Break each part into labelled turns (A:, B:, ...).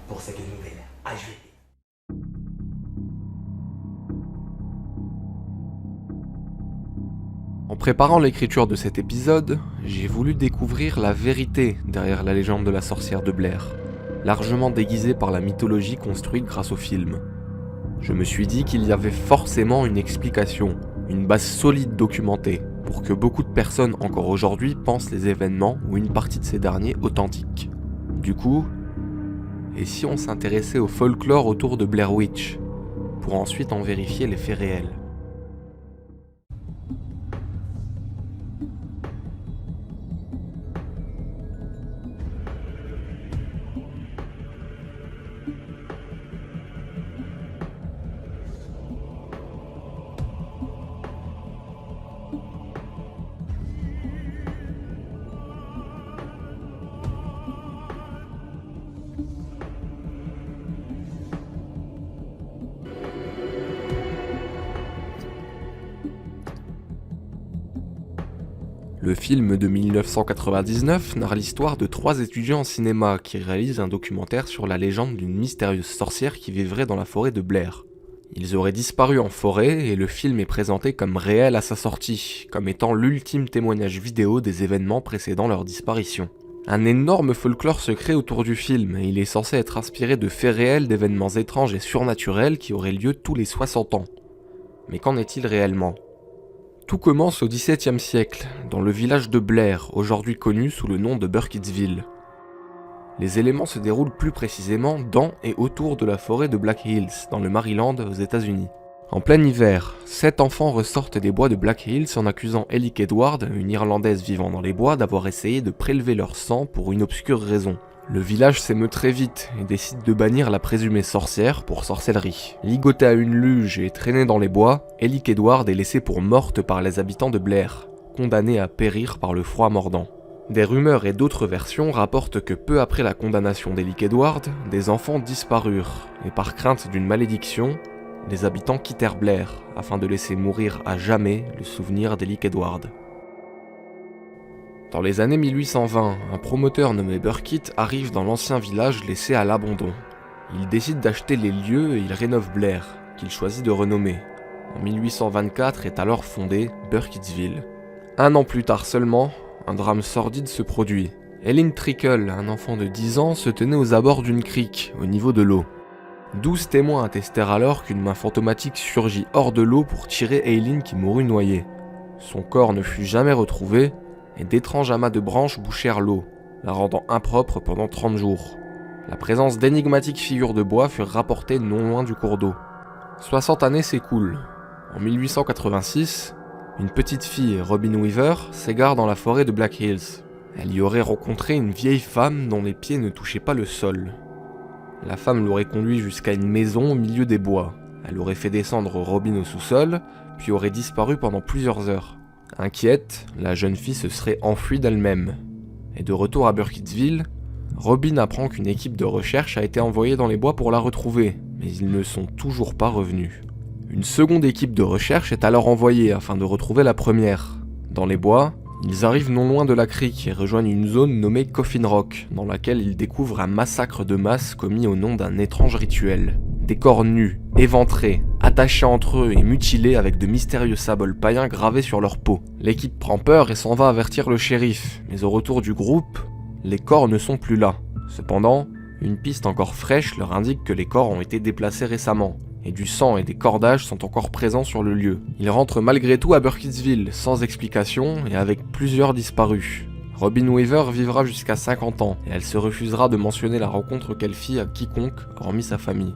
A: pour cette nouvelle HVT.
B: En préparant l'écriture de cet épisode, j'ai voulu découvrir la vérité derrière la légende de la sorcière de Blair, largement déguisée par la mythologie construite grâce au film. Je me suis dit qu'il y avait forcément une explication, une base solide documentée, pour que beaucoup de personnes encore aujourd'hui pensent les événements ou une partie de ces derniers authentiques. Du coup, et si on s'intéressait au folklore autour de Blair Witch, pour ensuite en vérifier les faits réels? Le film de 1999 narre l'histoire de 3 étudiants en cinéma qui réalisent un documentaire sur la légende d'une mystérieuse sorcière qui vivrait dans la forêt de Blair. Ils auraient disparu en forêt et le film est présenté comme réel à sa sortie, comme étant l'ultime témoignage vidéo des événements précédant leur disparition. Un énorme folklore se crée autour du film et il est censé être inspiré de faits réels d'événements étranges et surnaturels qui auraient lieu tous les 60 ans. Mais qu'en est-il réellement ? Tout commence au XVIIe siècle, dans le village de Blair, aujourd'hui connu sous le nom de Burkittsville. Les éléments se déroulent plus précisément dans et autour de la forêt de Black Hills, dans le Maryland, aux États-Unis. En plein hiver, 7 enfants ressortent des bois de Black Hills en accusant Ellie Edward, une Irlandaise vivant dans les bois, d'avoir essayé de prélever leur sang pour une obscure raison. Le village s'émeut très vite et décide de bannir la présumée sorcière pour sorcellerie. Ligotée à une luge et traînée dans les bois, Ellie Edward est laissée pour morte par les habitants de Blair, condamnée à périr par le froid mordant. Des rumeurs et d'autres versions rapportent que peu après la condamnation d'Ellie Edward, des enfants disparurent, et par crainte d'une malédiction, les habitants quittèrent Blair afin de laisser mourir à jamais le souvenir d'Ellie Edward. Dans les années 1820, un promoteur nommé Burkitt arrive dans l'ancien village laissé à l'abandon. Il décide d'acheter les lieux et il rénove Blair, qu'il choisit de renommer. En 1824 est alors fondé Burkittsville. 1 an plus tard seulement, un drame sordide se produit. Eileen Trickle, un enfant de 10 ans, se tenait aux abords d'une crique, au niveau de l'eau. 12 témoins attestèrent alors qu'une main fantomatique surgit hors de l'eau pour tirer Eileen qui mourut noyée. Son corps ne fut jamais retrouvé, et d'étranges amas de branches bouchèrent l'eau, la rendant impropre pendant 30 jours. La présence d'énigmatiques figures de bois furent rapportées non loin du cours d'eau. 60 années s'écoulent. En 1886, une petite fille, Robin Weaver, s'égare dans la forêt de Black Hills. Elle y aurait rencontré une vieille femme dont les pieds ne touchaient pas le sol. La femme l'aurait conduit jusqu'à une maison au milieu des bois. Elle aurait fait descendre Robin au sous-sol, puis aurait disparu pendant plusieurs heures. Inquiète, la jeune fille se serait enfuie d'elle-même. Et de retour à Burkittsville, Robin apprend qu'une équipe de recherche a été envoyée dans les bois pour la retrouver, mais ils ne sont toujours pas revenus. Une seconde équipe de recherche est alors envoyée afin de retrouver la première. Dans les bois, ils arrivent non loin de la crique et rejoignent une zone nommée Coffin Rock, dans laquelle ils découvrent un massacre de masse commis au nom d'un étrange rituel. Des corps nus, éventrés, attachés entre eux et mutilés avec de mystérieux symboles païens gravés sur leur peau. L'équipe prend peur et s'en va avertir le shérif, mais au retour du groupe, les corps ne sont plus là. Cependant, une piste encore fraîche leur indique que les corps ont été déplacés récemment, et du sang et des cordages sont encore présents sur le lieu. Ils rentrent malgré tout à Burkittsville, sans explication et avec plusieurs disparus. Robin Weaver vivra jusqu'à 50 ans, et elle se refusera de mentionner la rencontre qu'elle fit à quiconque, hormis sa famille.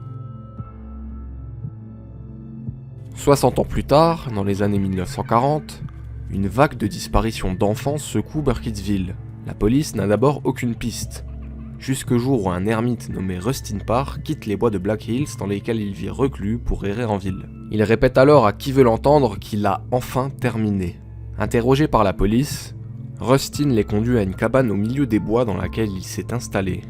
B: 60 ans plus tard, dans les années 1940, une vague de disparitions d'enfants secoue Burkittsville. La police n'a d'abord aucune piste, jusqu'au jour où un ermite nommé Rustin Parr quitte les bois de Black Hills dans lesquels il vit reclus pour errer en ville. Il répète alors à qui veut l'entendre qu'il a enfin terminé. Interrogé par la police, Rustin les conduit à une cabane au milieu des bois dans laquelle il s'est installé.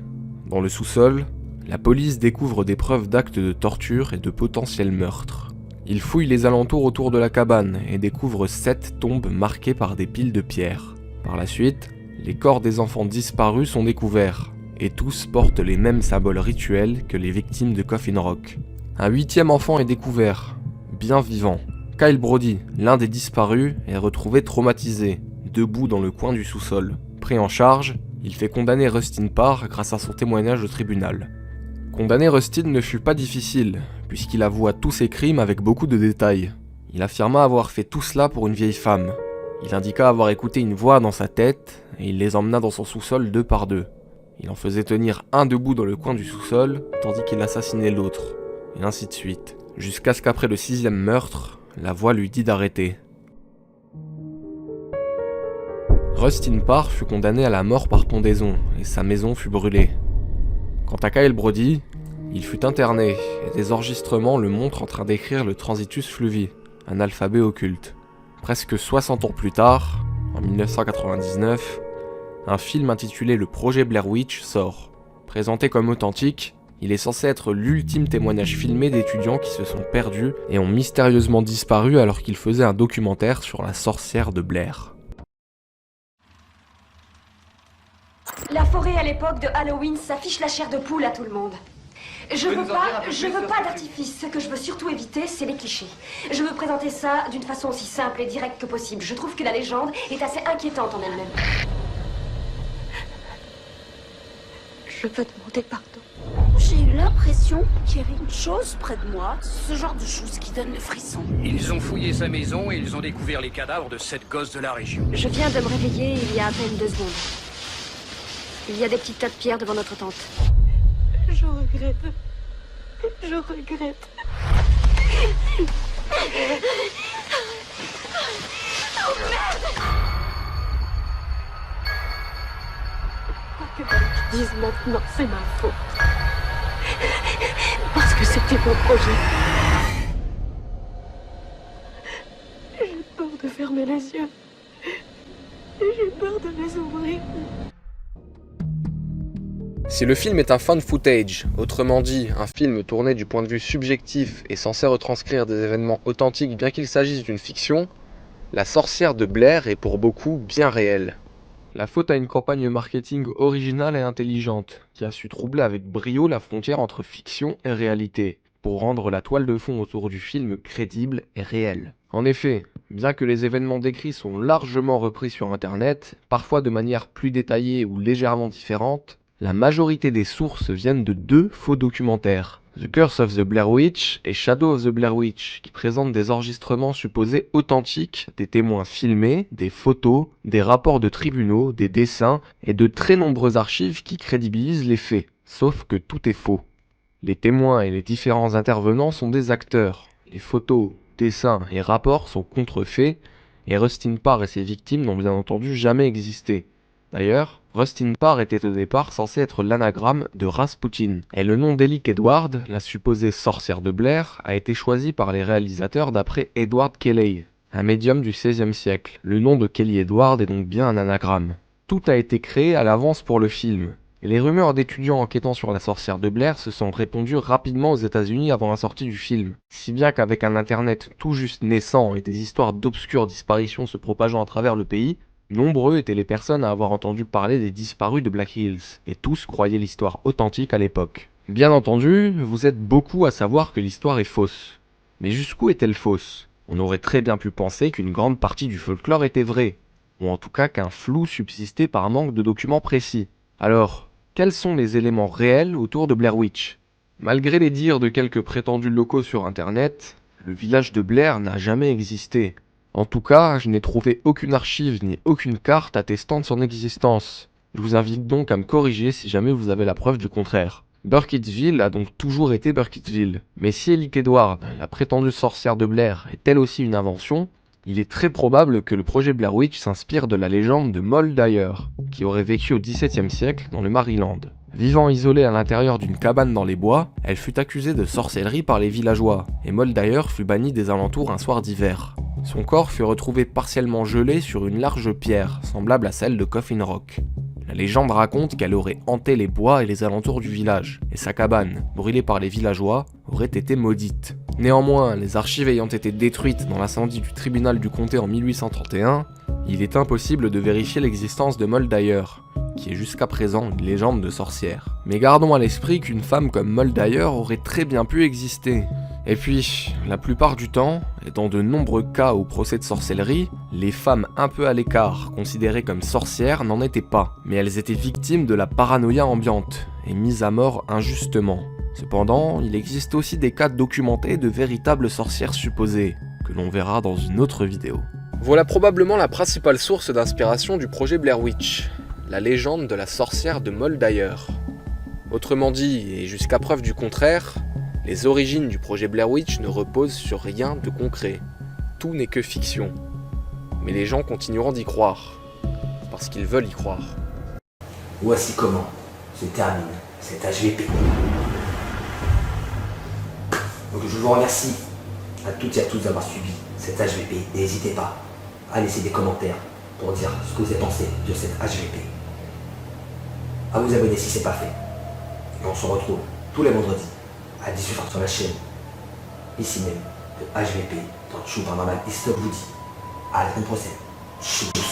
B: Dans le sous-sol, la police découvre des preuves d'actes de torture et de potentiels meurtres. Il fouille les alentours autour de la cabane et découvre 7 tombes marquées par des piles de pierres. Par la suite, les corps des enfants disparus sont découverts, et tous portent les mêmes symboles rituels que les victimes de Coffin Rock. Un 8e enfant est découvert, bien vivant. Kyle Brody, l'un des disparus, est retrouvé traumatisé, debout dans le coin du sous-sol. Pris en charge, il fait condamner Rustin Parr grâce à son témoignage au tribunal. Condamner Rustin ne fut pas difficile, puisqu'il avoua tous ses crimes avec beaucoup de détails. Il affirma avoir fait tout cela pour une vieille femme. Il indiqua avoir écouté une voix dans sa tête, et il les emmena dans son sous-sol 2 par 2. Il en faisait tenir un debout dans le coin du sous-sol, tandis qu'il assassinait l'autre, et ainsi de suite. Jusqu'à ce qu'après le 6e meurtre, la voix lui dit d'arrêter. Rustin Parr fut condamné à la mort par pendaison, et sa maison fut brûlée. Quant à Kyle Brody, il fut interné, et des enregistrements le montrent en train d'écrire le Transitus Fluvi, un alphabet occulte. Presque 60 ans plus tard, en 1999, un film intitulé Le Projet Blair Witch sort. Présenté comme authentique, il est censé être l'ultime témoignage filmé d'étudiants qui se sont perdus et ont mystérieusement disparu alors qu'ils faisaient un documentaire sur la sorcière de Blair.
A: La forêt à l'époque de Halloween s'affiche la chair de poule à tout le monde. Je veux pas d'artifice. Ce que je veux surtout éviter, c'est les clichés. Je veux présenter ça d'une façon aussi simple et directe que possible. Je trouve que la légende est assez inquiétante en elle-même. Je veux demander pardon.
C: J'ai eu l'impression qu'il y avait une chose près de moi, ce genre de chose qui donne le frisson.
D: Ils ont fouillé sa maison et ils ont découvert les cadavres de 7 gosses de la région.
A: Je viens de me réveiller il y a à peine 2 secondes. Il y a des petits tas de pierres devant notre tente.
C: Je regrette. Je regrette. Oh merde! Quoi que tu dises maintenant, c'est ma faute. Parce que c'était mon projet. J'ai peur de fermer les yeux. J'ai peur de les ouvrir.
B: Si le film est un found footage, autrement dit un film tourné du point de vue subjectif et censé retranscrire des événements authentiques bien qu'il s'agisse d'une fiction, la sorcière de Blair est pour beaucoup bien réelle. La faute à une campagne marketing originale et intelligente, qui a su troubler avec brio la frontière entre fiction et réalité, pour rendre la toile de fond autour du film crédible et réelle. En effet, bien que les événements décrits sont largement repris sur internet, parfois de manière plus détaillée ou légèrement différente, la majorité des sources viennent de 2 faux documentaires, The Curse of the Blair Witch et Shadow of the Blair Witch, qui présentent des enregistrements supposés authentiques, des témoins filmés, des photos, des rapports de tribunaux, des dessins et de très nombreuses archives qui crédibilisent les faits, sauf que tout est faux. Les témoins et les différents intervenants sont des acteurs, les photos, dessins et rapports sont contrefaits, et Rustin Parr et ses victimes n'ont bien entendu jamais existé. D'ailleurs, Rustin Parr était au départ censé être l'anagramme de Rasputin, et le nom d'Elick Edward, la supposée sorcière de Blair, a été choisi par les réalisateurs d'après Edward Kelly, un médium du XVIe siècle. Le nom de Kelly Edward est donc bien un anagramme. Tout a été créé à l'avance pour le film, et les rumeurs d'étudiants enquêtant sur la sorcière de Blair se sont répandues rapidement aux États-Unis avant la sortie du film, si bien qu'avec un internet tout juste naissant et des histoires d'obscures disparitions se propageant à travers le pays, nombreux étaient les personnes à avoir entendu parler des disparus de Black Hills, et tous croyaient l'histoire authentique à l'époque. Bien entendu, vous êtes beaucoup à savoir que l'histoire est fausse. Mais jusqu'où est-elle fausse? On aurait très bien pu penser qu'une grande partie du folklore était vraie, ou en tout cas qu'un flou subsistait par manque de documents précis. Alors, quels sont les éléments réels autour de Blair Witch? Malgré les dires de quelques prétendus locaux sur internet, le village de Blair n'a jamais existé. En tout cas, je n'ai trouvé aucune archive ni aucune carte attestant de son existence. Je vous invite donc à me corriger si jamais vous avez la preuve du contraire. Burkittsville a donc toujours été Burkittsville. Mais si Elick Edward, la prétendue sorcière de Blair, est elle aussi une invention, il est très probable que le projet Blair Witch s'inspire de la légende de Moll Dyer, qui aurait vécu au XVIIe siècle dans le Maryland. Vivant isolée à l'intérieur d'une cabane dans les bois, elle fut accusée de sorcellerie par les villageois, et Moll Dyer fut bannie des alentours un soir d'hiver. Son corps fut retrouvé partiellement gelé sur une large pierre, semblable à celle de Coffin Rock. La légende raconte qu'elle aurait hanté les bois et les alentours du village, et sa cabane, brûlée par les villageois, aurait été maudite. Néanmoins, les archives ayant été détruites dans l'incendie du tribunal du comté en 1831, Il est impossible de vérifier l'existence de Moldayer, qui est jusqu'à présent une légende de sorcière. Mais gardons à l'esprit qu'une femme comme Moldayer aurait très bien pu exister. Et puis, la plupart du temps, et dans de nombreux cas ou procès de sorcellerie, les femmes un peu à l'écart, considérées comme sorcières, n'en étaient pas, mais elles étaient victimes de la paranoïa ambiante, et mises à mort injustement. Cependant, il existe aussi des cas documentés de véritables sorcières supposées, que l'on verra dans une autre vidéo. Voilà probablement la principale source d'inspiration du projet Blair Witch, la légende de la sorcière de Moldayer. Autrement dit, et jusqu'à preuve du contraire, les origines du projet Blair Witch ne reposent sur rien de concret. Tout n'est que fiction. Mais les gens continueront d'y croire, parce qu'ils veulent y croire.
E: Voici comment se termine cet HVP. Donc je vous remercie à toutes et à tous d'avoir suivi cet HVP. N'hésitez pas à laisser des commentaires pour dire ce que vous avez pensé de cet HVP. À vous abonner si ce n'est pas fait. Et on se retrouve tous les vendredis à 18h sur la chaîne, ici même, de HVP, dans True Paranormal History. À la semaine prochaine.